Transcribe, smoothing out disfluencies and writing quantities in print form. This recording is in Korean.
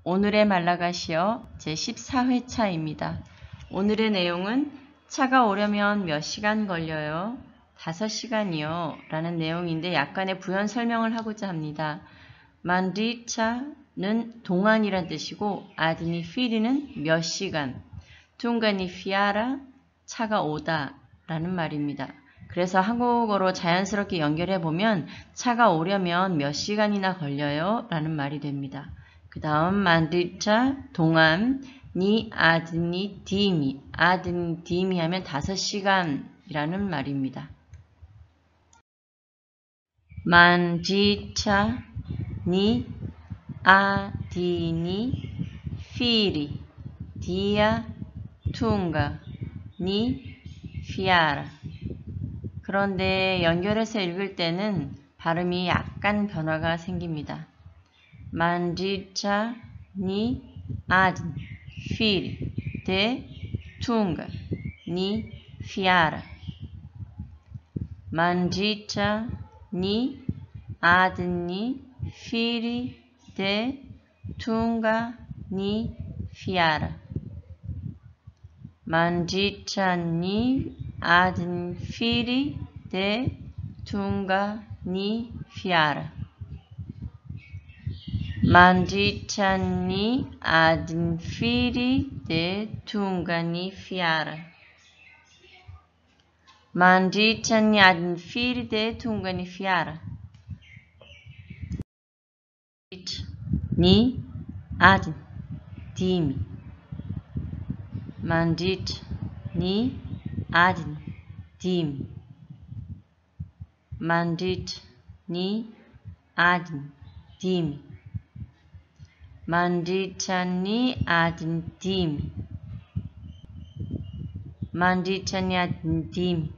오늘의 말라가시어 제14회차입니다. 오늘의 내용은 차가 오려면 몇 시간 걸려요? 5시간이요. 라는 내용인데 약간의 부연 설명을 하고자 합니다. 만디차는 동안이란 뜻이고 아드니 피리는 몇 시간, 퉁가니 피아라 차가 오다 라는 말입니다. 그래서 한국어로 자연스럽게 연결해보면 차가 오려면 몇 시간이나 걸려요? 라는 말이 됩니다. 그 다음 만디차 동안 니 아드니 디미 아드니 디미 하면 5시간이라는 말입니다. 만디차 니 아디니 피리 디아 퉁가 니 피아라. 그런데 연결해서 읽을 때는 발음이 약간 변화가 생깁니다. 만디차 니 아든 필 데 퉁가 니 피아라. 만디차 니 아드니 필이 데 퉁가 니 피아라. 만디차 니 아든 필이 데 퉁가 니 피아라. Mandichani adin firi de tungani fiara. Mandichani adin firi de tungani fiara. Ni adin dimi. Mandit ni adin dimi. Mandit ni adin dimi. Manditani adin dimi. Manditani adin dimi.